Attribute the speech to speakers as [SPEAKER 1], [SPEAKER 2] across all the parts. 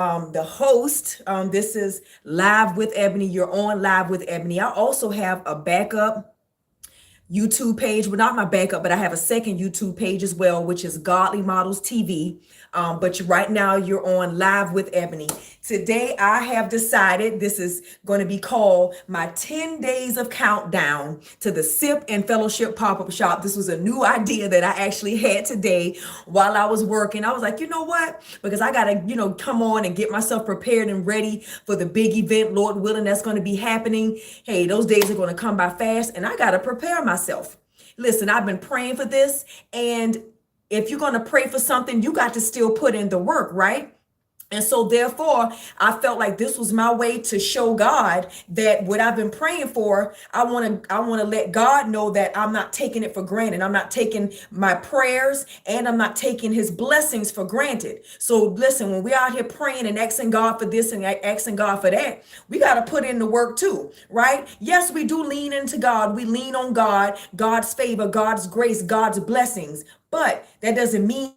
[SPEAKER 1] the host. This is Live with Ebony. You're on Live with Ebony. I also have a backup YouTube page. Well, not my backup, but I have a second YouTube page as well, which is Godly Models TV. But right now you're on Live with Ebony. Today I have decided this is going to be called my 10 days of countdown to the Sip and Fellowship pop-up shop. This was a new idea that I actually had today while I was working. I was like, you know what? Because I got to, come on and get myself prepared and ready for the big event, Lord willing, that's going to be happening. Hey, those days are going to come by fast and I got to prepare myself. Listen, I've been praying for this, and if you're going to pray for something, you got to still put in the work, right? And so therefore, I felt like this was my way to show God that what I've been praying for, I want to let God know that I'm not taking it for granted. I'm not taking my prayers and I'm not taking his blessings for granted. So listen, when we're out here praying and asking God for this and asking God for that, we got to put in the work too, right? Yes, we do lean into God. We lean on God, God's favor, God's grace, God's blessings. But that doesn't mean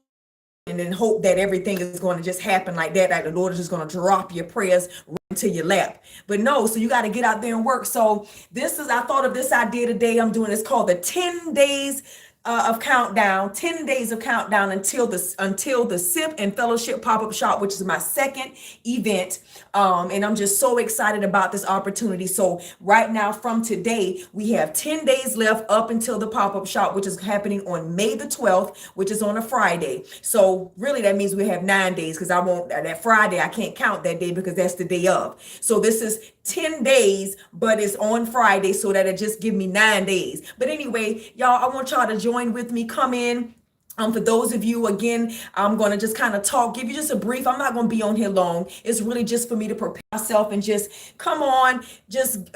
[SPEAKER 1] and then hope that everything is going to just happen like that, like the Lord is just going to drop your prayers right into your lap. But no, so you got to get out there and work. So I thought of this idea today. I'm doing, it's called the 10 days of countdown, 10 days of countdown until the Sip and Fellowship pop-up shop, which is my second event. And I'm just so excited about this opportunity. So right now from today, we have 10 days left up until the pop-up shop, which is happening on May the 12th, which is on a Friday. So really that means we have 9 days, because that Friday, I can't count that day because that's the day of. So this is 10 days, but it's on Friday, so that it just give me 9 days. But anyway, y'all, I want y'all to join with me. Come in. For those of you, again, I'm going to just kind of give you just a brief. I'm not going to be on here long. It's really just for me to prepare myself and just come on, just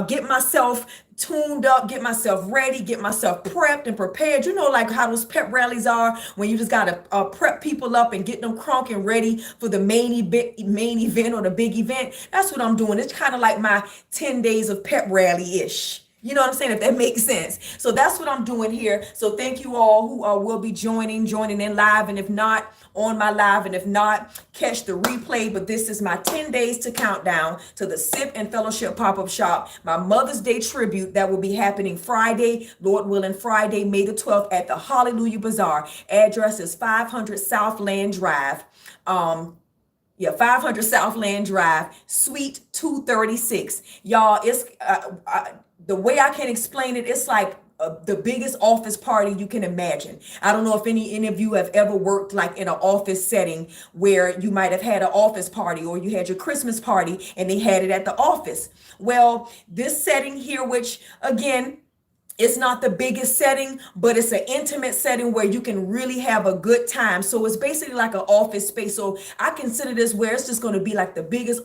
[SPEAKER 1] get myself tuned up, get myself ready, get myself prepped and prepared. You know, like how those pep rallies are, when you just got to prep people up and get them crunk and ready for the main event or the big event. That's what I'm doing. It's kind of like my 10 days of pep rally-ish. You know what I'm saying? If that makes sense. So that's what I'm doing here. So thank you all who will be joining in live. And if not, on my live. And if not, catch the replay. But this is my 10 days to countdown to the Sip and Fellowship pop-up shop. My Mother's Day tribute that will be happening Friday, Lord willing, Friday, May the 12th at the Hallelujah Bazaar. Address is 500 Southland Drive. 500 Southland Drive, Suite 236. Y'all, it's the way I can explain it, it's like the biggest office party you can imagine. I don't know if any of you have ever worked like in an office setting where you might have had an office party, or you had your Christmas party and they had it at the office. Well, this setting here, which again, it's not the biggest setting, but it's an intimate setting where you can really have a good time. So it's basically like an office space. So I consider this where it's just going to be like the biggest,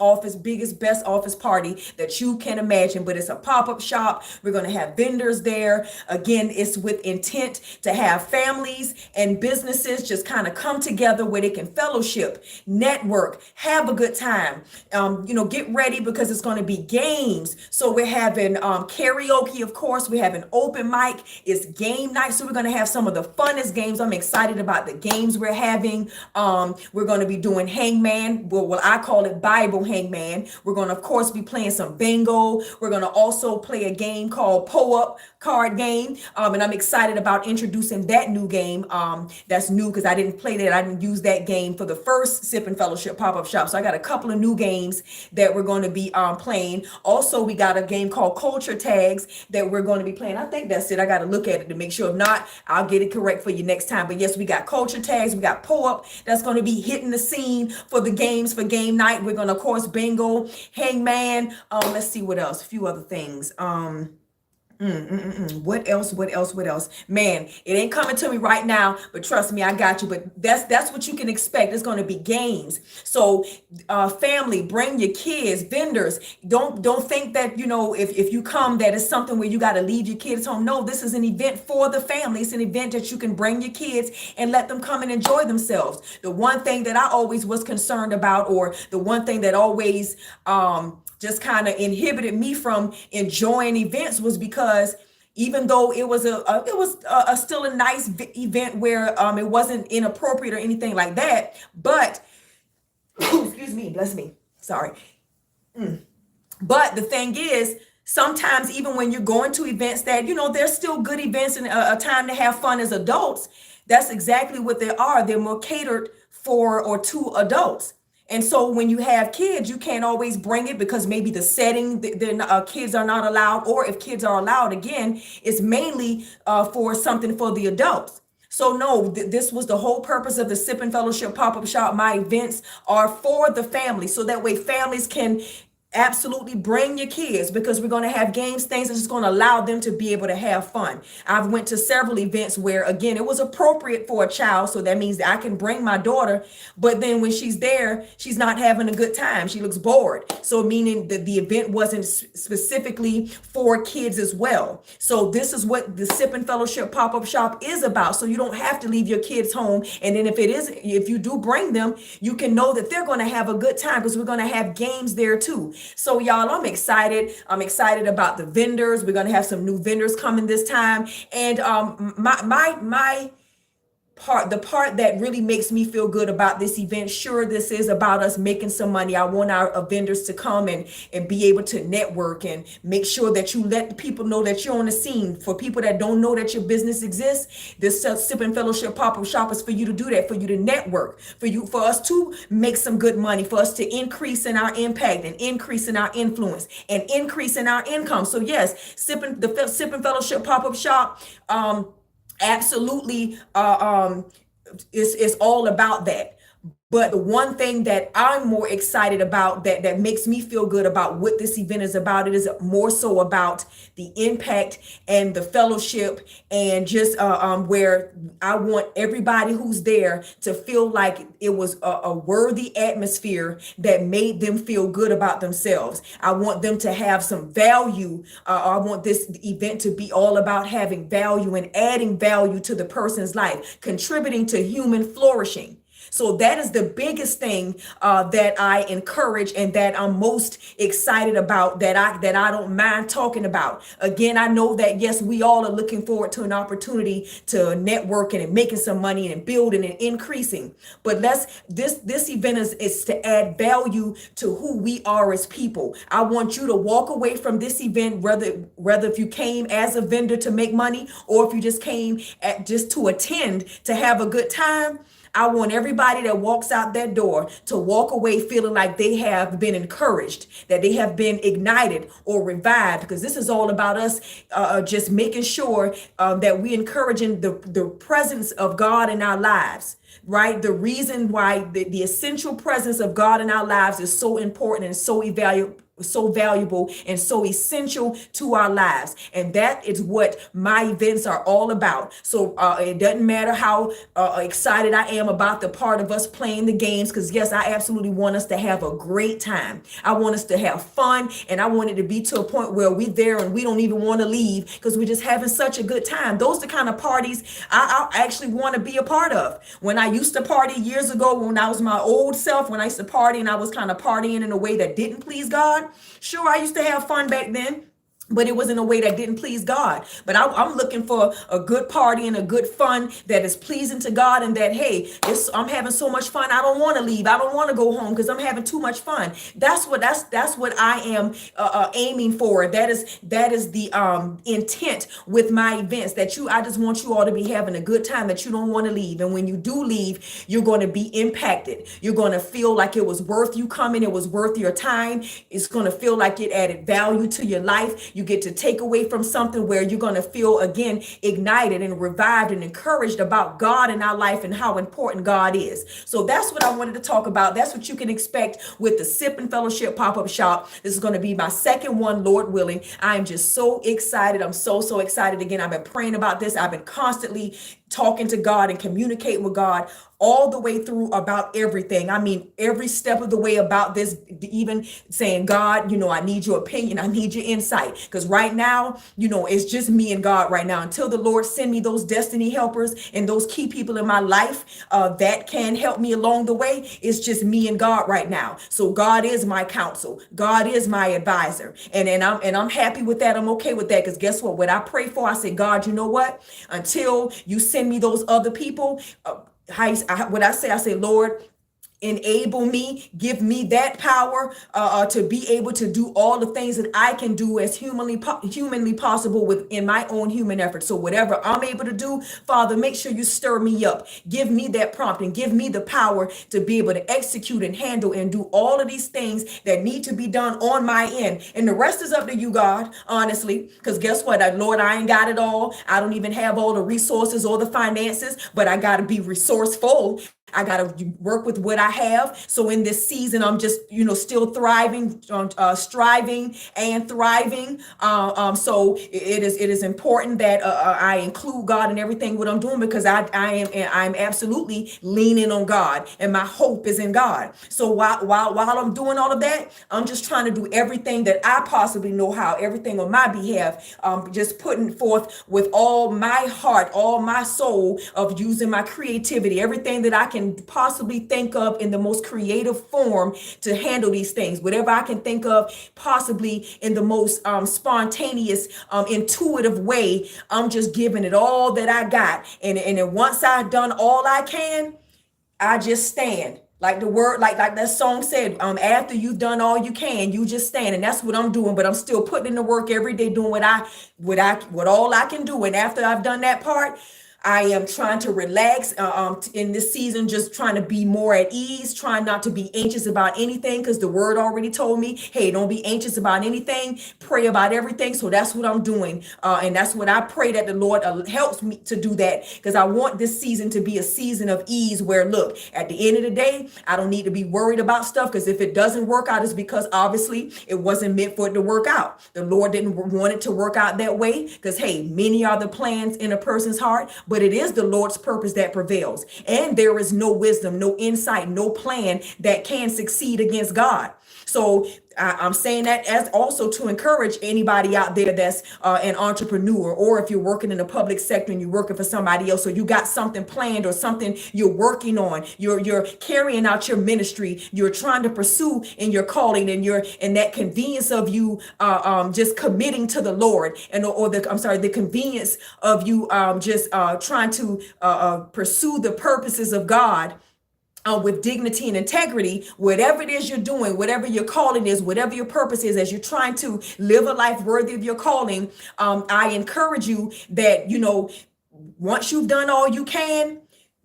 [SPEAKER 1] best office party that you can imagine. But it's a pop-up shop. We're going to have vendors there. Again, it's with intent to have families and businesses just kind of come together where they can fellowship, network, have a good time. Get ready because it's going to be games. So we're having karaoke, of course. We're having open mic. It's game night, so we're going to have some of the funnest games. I'm excited about the games we're having. We're going to be doing hangman, well, I call it Bible hangman. We're going to, of course, be playing some bingo. We're going to also play a game called pull-up card game, and I'm excited about introducing that new game. That's new because I didn't play that. I didn't use that game for the first Sip and Fellowship pop-up shop. So I got a couple of new games that we're going to be playing. Also, we got a game called Culture Tags that we're going to be playing. I think that's it. I got to look at it to make sure. If not, I'll get it correct for you next time. But yes, we got Culture Tags. We got pull-up that's going to be hitting the scene for the games for game night. We're going to, of course, bingo, hangman. Let's see what else. A few other things. What else? Man, it ain't coming to me right now, but trust me, I got you. But that's what you can expect. It's going to be games. So, family, bring your kids, vendors. Don't think that, if you come, that is something where you got to leave your kids home. No, this is an event for the family. It's an event that you can bring your kids and let them come and enjoy themselves. The one thing that I always was concerned about, or the one thing that always, just kind of inhibited me from enjoying events, was because even though it was still a nice event where it wasn't inappropriate or anything like that, but Excuse me, bless me. Sorry. But the thing is, sometimes even when you're going to events that, there's still good events and a time to have fun as adults, that's exactly what they are. They're more catered for or to adults. And so when you have kids, you can't always bring it because maybe the setting, kids are not allowed, or if kids are allowed, again, it's mainly for something for the adults. So no, this was the whole purpose of the Sip and Fellowship pop-up shop. My events are for the family, so that way families can absolutely bring your kids, because we're going to have games, things that's just going to allow them to be able to have fun. I've went to several events where, again, it was appropriate for a child, so that means that I can bring my daughter, but then when she's there, she's not having a good time, she looks bored, so meaning that the event wasn't specifically for kids as well. So this is what the Sip and Fellowship pop-up shop is about, so you don't have to leave your kids home. And then if you do bring them, you can know that they're going to have a good time, because we're going to have games there too. So y'all, I'm excited. I'm excited about the vendors. We're going to have some new vendors coming this time. And my the part that really makes me feel good about this event, sure, this is about us making some money. I want our vendors to come and be able to network and make sure that you let the people know that you're on the scene. For people that don't know that your business exists, this Sip and Fellowship pop-up shop is for you to do that, for you to network, for us to make some good money, for us to increase in our impact and increase in our influence and increase in our income. So yes, Sip and Fellowship pop-up shop, absolutely, it's all about that. But the one thing that I'm more excited about, that makes me feel good about what this event is about, it is more so about the impact and the fellowship, and just where I want everybody who's there to feel like it was a worthy atmosphere that made them feel good about themselves. I want them to have some value. I want this event to be all about having value and adding value to the person's life, contributing to human flourishing. So that is the biggest thing that I encourage and that I'm most excited about, that I don't mind talking about. Again, I know that, yes, we all are looking forward to an opportunity to network and making some money and building and increasing. But this event is to add value to who we are as people. I want you to walk away from this event, whether if you came as a vendor to make money, or if you just came just to attend to have a good time. I want everybody that walks out that door to walk away feeling like they have been encouraged, that they have been ignited or revived, because this is all about us just making sure that we encouraging the presence of God in our lives. Right? The reason why the essential presence of God in our lives is so important and so valuable and so essential to our lives. And that is what my events are all about. So it doesn't matter how excited I am about the part of us playing the games, because yes, I absolutely want us to have a great time. I want us to have fun, and I want it to be to a point where we're there and we don't even want to leave, because we're just having such a good time. Those are the kind of parties I actually want to be a part of. When I used to party years ago, when I was my old self, when I used to party and I was kind of partying in a way that didn't please God, sure, I used to have fun back then, but it was in a way that didn't please God. But I'm looking for a good party and a good fun that is pleasing to God, and that, hey, I'm having so much fun, I don't want to leave, I don't want to go home because I'm having too much fun. That's what I am aiming for. That is the intent with my events, that I just want you all to be having a good time, that you don't want to leave. And when you do leave, you're going to be impacted. You're going to feel like it was worth you coming, it was worth your time. It's going to feel like it added value to your life. You get to take away from something where you're going to feel, again, ignited and revived and encouraged about God in our life and how important God is. So that's what I wanted to talk about. That's what you can expect with the Sip and Fellowship pop-up shop. This is going to be my second one, Lord willing. I am just so excited. I'm so excited. Again, I've been praying about this. I've been constantly talking to God and communicating with God all the way through about everything. I mean, every step of the way about this, even saying, God, I need your opinion. I need your insight. Because right now, it's just me and God right now. Until the Lord send me those destiny helpers and those key people in my life that can help me along the way, it's just me and God right now. So God is my counsel. God is my advisor. And I'm happy with that. I'm okay with that. Because guess what? What I pray for, I say, God, you know what? Until you send me those other people, I say, Lord, enable me, give me that power to be able to do all the things that I can do as humanly possible within my own human effort. So whatever I'm able to do, Father, make sure you stir me up, give me that prompt and give me the power to be able to execute and handle and do all of these things that need to be done on my end. And the rest is up to you, God, honestly, because guess what? Lord, I ain't got it all. I don't even have all the resources or the finances, but I got to be resourceful. I got to work with what I have. So in this season, I'm just, still thriving, striving and thriving. So it is important that I include God in everything what I'm doing, because I'm absolutely leaning on God and my hope is in God. So while I'm doing all of that, I'm just trying to do everything that I possibly know how, everything on my behalf, just putting forth with all my heart, all my soul, of using my creativity, everything that I can possibly think of in the most creative form to handle these things, whatever I can think of possibly in the most spontaneous, intuitive way. I'm just giving it all that I got, and then once I've done all I can, I just stand. Like the word, like that song said, after you've done all you can, you just stand. And that's what I'm doing. But I'm still putting in the work every day, doing what all I can do. And after I've done that part, I am trying to relax in this season, just trying to be more at ease, trying not to be anxious about anything, because the word already told me, hey, don't be anxious about anything, pray about everything. So that's what I'm doing. And that's what I pray that the Lord helps me to do that, because I want this season to be a season of ease where, look, at the end of the day, I don't need to be worried about stuff, because if it doesn't work out, it's because obviously it wasn't meant for it to work out. The Lord didn't want it to work out that way, because, hey, many are the plans in a person's heart, but it is the Lord's purpose that prevails. And there is no wisdom, no insight, no plan that can succeed against God. So I'm saying that as also to encourage anybody out there that's an entrepreneur, or if you're working in the public sector and you're working for somebody else, or you got something planned or something you're working on, you're carrying out your ministry, you're trying to pursue in your calling, and you're in that convenience of you just committing to the Lord, and the convenience of you just trying to pursue the purposes of God with dignity and integrity, whatever it is you're doing, whatever your calling is, whatever your purpose is, as you're trying to live a life worthy of your calling, I encourage you that, once you've done all you can,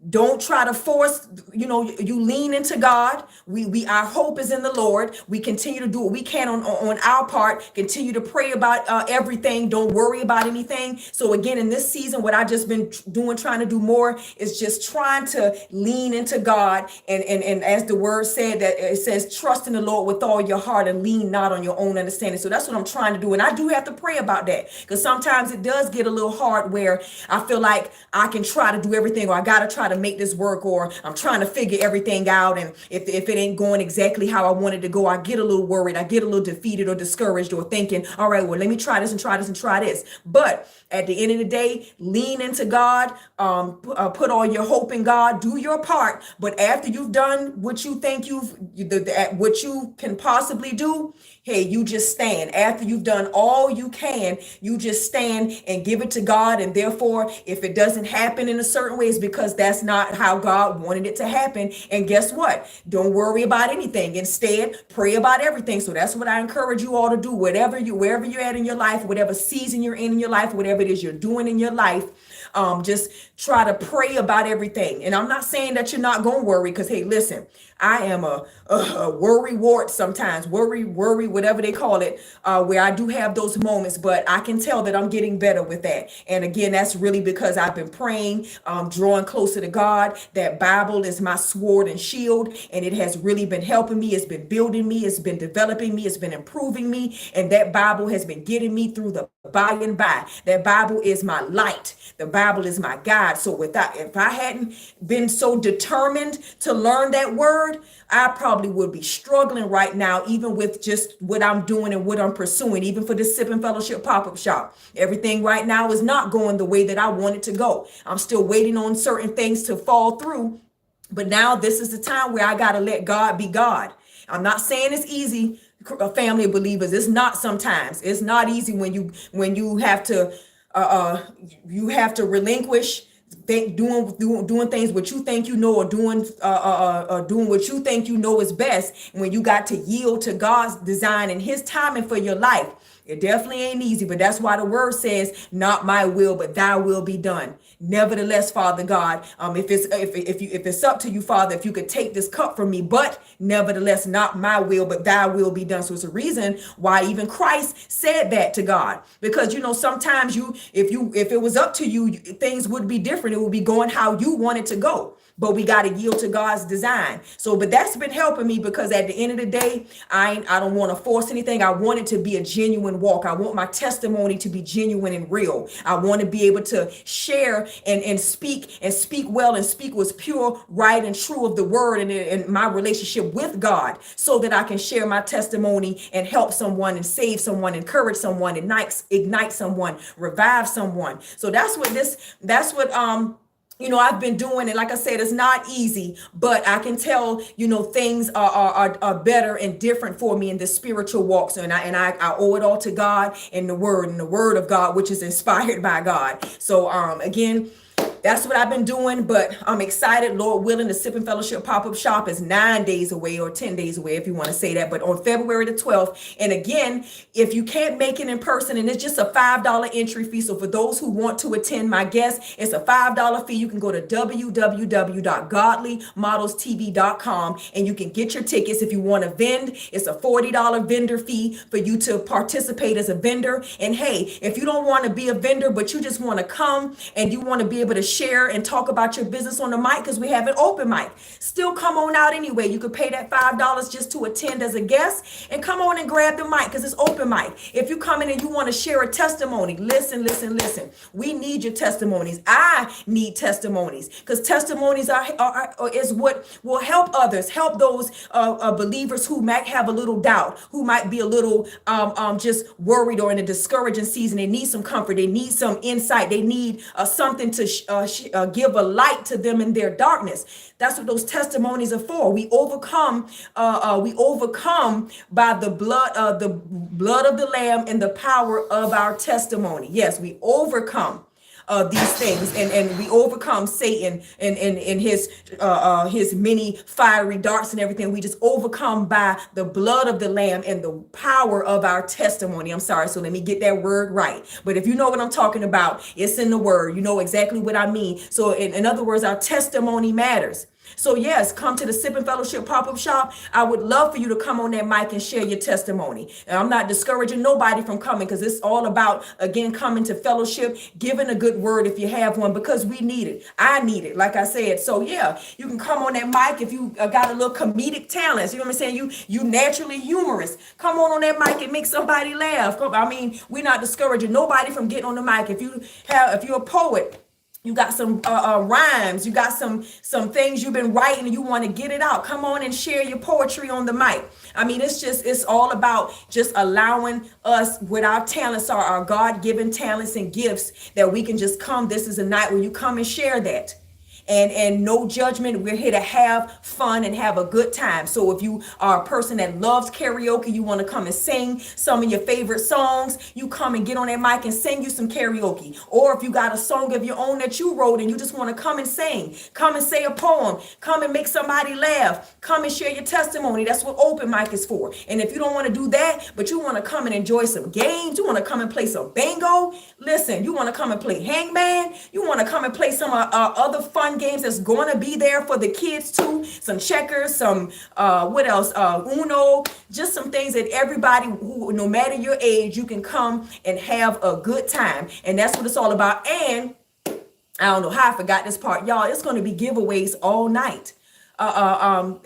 [SPEAKER 1] don't try to force, you lean into God. Our hope is in the Lord. We continue to do what we can on our part, continue to pray about everything. Don't worry about anything. So again, in this season, what I just been doing, trying to do more, is just trying to lean into God. And as the word said, that it says, trust in the Lord with all your heart and lean not on your own understanding. So that's what I'm trying to do. And I do have to pray about that, because sometimes it does get a little hard where I feel like I can try to do everything, or I got to try to make this work, or I'm trying to figure everything out. And if it ain't going exactly how I wanted to go, I get a little worried. I get a little defeated or discouraged, or thinking, all right, well, let me try this and try this and try this. But at the end of the day, lean into God, put all your hope in God, do your part. But after you've done what you think what you can possibly do, hey, you just stand. After you've done all you can, you just stand and give it to God. And therefore, if it doesn't happen in a certain way, it's because that's not how God wanted it to happen. And guess what? Don't worry about anything. Instead, pray about everything. So that's what I encourage you all to do. Wherever you're at in your life, whatever season you're in your life, whatever it is you're doing in your life, just try to pray about everything. And I'm not saying that you're not going to worry, because, hey, listen, I am a worry wart sometimes, worry, whatever they call it, where I do have those moments, but I can tell that I'm getting better with that. And again, that's really because I've been praying, drawing closer to God. That Bible is my sword and shield, and it has really been helping me. It's been building me. It's been developing me. It's been improving me. And that Bible has been getting me through the by and by. That Bible is my light. The Bible is my guide. So if I hadn't been so determined to learn that word, I probably would be struggling right now, even with just what I'm doing and what I'm pursuing, even for this Sip and Fellowship pop-up shop. Everything right now is not going the way that I want it to go. I'm still waiting on certain things to fall through. But now this is the time where I got to let God be God. I'm not saying it's easy, family of believers. It's not sometimes. It's not easy when you have to relinquish doing things what you think you know, or doing what you think you know is best. And when you got to yield to God's design and his timing for your life, it definitely ain't easy, but that's why the word says, "Not my will, but thy will be done." Nevertheless, Father God, if it's up to you, Father, if you could take this cup from me, but nevertheless, not my will, but thy will be done. So it's a reason why even Christ said that to God, because sometimes if it was up to you, things would be different. It would be going how you want it to go. But we got to yield to God's design. So, but that's been helping me, because at the end of the day, I don't want to force anything. I want it to be a genuine walk. I want my testimony to be genuine and real. I want to be able to share and speak well, and speak what's pure, right, and true of the word, and my relationship with God, so that I can share my testimony and help someone and save someone, encourage someone, ignite someone, revive someone. So that's what I've been doing. And like I said, it's not easy, but I can tell, things are better and different for me in the spiritual walk. So, and I owe it all to God and the word of God, which is inspired by God. So, again, that's what I've been doing, but I'm excited. Lord willing, the Sip and Fellowship pop-up shop is 9 days away, or 10 days away, if you want to say that, but on February the 12th. And again, if you can't make it in person, and it's just a $5 entry fee. So for those who want to attend my guest, it's a $5 fee. You can go to www.godlymodelsTV.com and you can get your tickets. If you want to vend, it's a $40 vendor fee for you to participate as a vendor. And hey, if you don't want to be a vendor, but you just want to come and you want to be able to share and talk about your business on the mic, because we have an open mic, still come on out anyway. You could pay that $5 just to attend as a guest and come on and grab the mic, because it's open mic. If you come in and you want to share a testimony, listen. We need your testimonies. I need testimonies, because testimonies is what will help others, help those believers who might have a little doubt, who might be a little just worried or in a discouraging season. They need some comfort. They need some insight. They need something to give a light to them in their darkness. That's what those testimonies are for. We overcome by the blood of the Lamb and the power of our testimony. Yes, we overcome these things, and we overcome Satan and his many fiery darts and everything. We just overcome by the blood of the Lamb and the power of our testimony. I'm sorry, so let me get that word right. But if you know what I'm talking about, it's in the word. You know exactly what I mean. So in other words, our testimony matters. So yes, come to the Sip and Fellowship pop-up shop. I would love for you to come on that mic and share your testimony. And I'm not discouraging nobody from coming, because it's all about, again, coming to fellowship, giving a good word if you have one, because we need it. I need it, like I said. So yeah, you can come on that mic if you got a little comedic talents. You know what I'm saying? You naturally humorous. Come on that mic and make somebody laugh. I mean, we're not discouraging nobody from getting on the mic. If you're a poet, you got some rhymes, you got some things you've been writing and you want to get it out, come on and share your poetry on the mic. I mean, it's all about just allowing us, what our talents are, our God-given talents and gifts, that we can just come. This is a night where you come and share that. And no judgment. We're here to have fun and have a good time. So if you are a person that loves karaoke, you want to come and sing some of your favorite songs, you come and get on that mic and sing you some karaoke. Or if you got a song of your own that you wrote and you just want to come and sing, come and say a poem, come and make somebody laugh, come and share your testimony. That's what open mic is for. And if you don't want to do that, but you want to come and enjoy some games, you want to come and play some bingo, listen, you want to come and play hangman, you want to come and play some other fun games that's going to be there for the kids too, some checkers, some what else, Uno, just some things that everybody, who, no matter your age, you can come and have a good time. And that's what it's all about. And I don't know how I forgot this part, y'all. It's going to be giveaways all night. From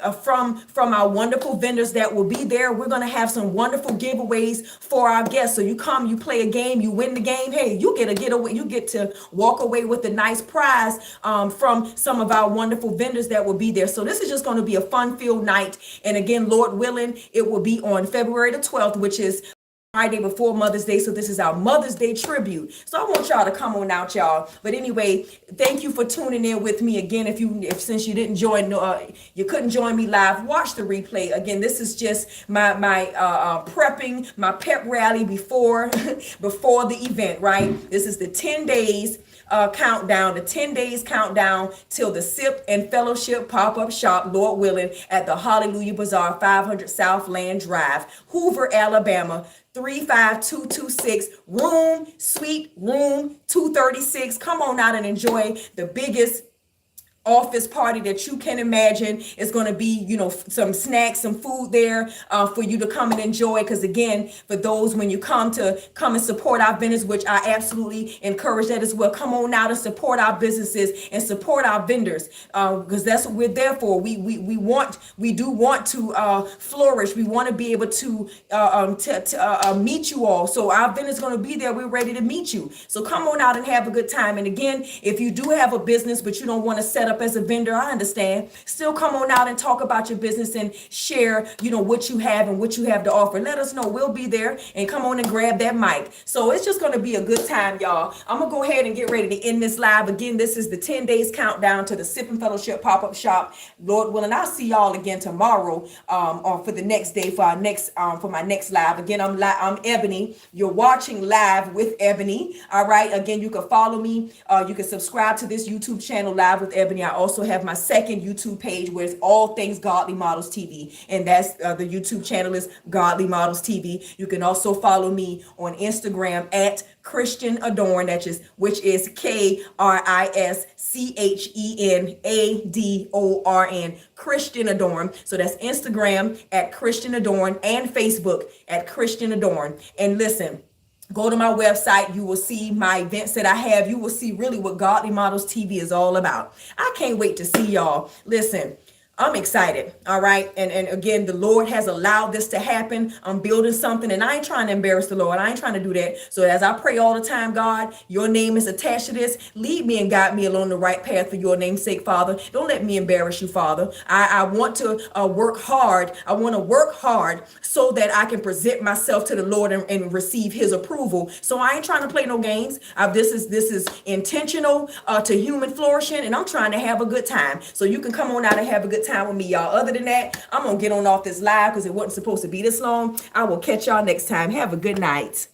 [SPEAKER 1] our wonderful vendors that will be there. We're going to have some wonderful giveaways for our guests. So you come, you play a game, you win the game. Hey, you get a getaway. You get to walk away with a nice prize from some of our wonderful vendors that will be there. So this is just going to be a fun-filled night. And again, Lord willing, it will be on February the 12th, which is Friday before Mother's Day. So this is our Mother's Day tribute. So I want y'all to come on out, y'all. But anyway, thank you for tuning in with me again. If since you didn't join, you couldn't join me live, watch the replay. Again, this is just my prepping, my pep rally before the event, right? This is the 10 days countdown, the 10 days countdown till the Sip and Fellowship pop-up shop, Lord willing, at the Hallelujah Bazaar, 500 South Land Drive, Hoover, Alabama, 35226, suite room 236. Come on out and enjoy the biggest office party that you can imagine. Is going to be, some snacks, some food there for you to come and enjoy. Because again, for those, when you come and support our vendors, which I absolutely encourage that as well, come on out and support our businesses and support our vendors, because that's what we're there for. We do want to flourish. We want to be able to meet you all. So our vendors going to be there. We're ready to meet you. So come on out and have a good time. And again, if you do have a business but you don't want to set up as a vendor, I understand. Still come on out and talk about your business and share, what you have and what you have to offer. Let us know. We'll be there, and come on and grab that mic. So it's just going to be a good time, y'all. I'm going to go ahead and get ready to end this live. Again, this is the 10 days countdown to the Sip and Fellowship pop-up shop, Lord willing. I'll see y'all again tomorrow or for the next day for my next live. Again, I'm Ebony. You're watching Live with Ebony. All right. Again, you can follow me. You can subscribe to this YouTube channel, Live with Ebony. I also have my second YouTube page where it's all things Godly Models TV, and that's the YouTube channel is Godly Models TV. You can also follow me on Instagram at Christian Adorn, which is KRISCHENADORN, Christian Adorn. So that's Instagram at Christian Adorn and Facebook at Christian Adorn. And listen, go to my website. You will see my events that I have. You will see really what Godly Models TV is all about. I can't wait to see y'all. Listen, I'm excited. All right. And again, the Lord has allowed this to happen. I'm building something, and I ain't trying to embarrass the Lord. I ain't trying to do that. So as I pray all the time, God, your name is attached to this. Lead me and guide me along the right path for your name's sake, Father. Don't let me embarrass you, Father. I want to work hard. I want to work hard so that I can present myself to the Lord and receive his approval. So I ain't trying to play no games. This is intentional to human flourishing, and I'm trying to have a good time. So you can come on out and have a good time with me, y'all. Other than that, I'm gonna get on off this live because it wasn't supposed to be this long. I will catch y'all next time. Have a good night.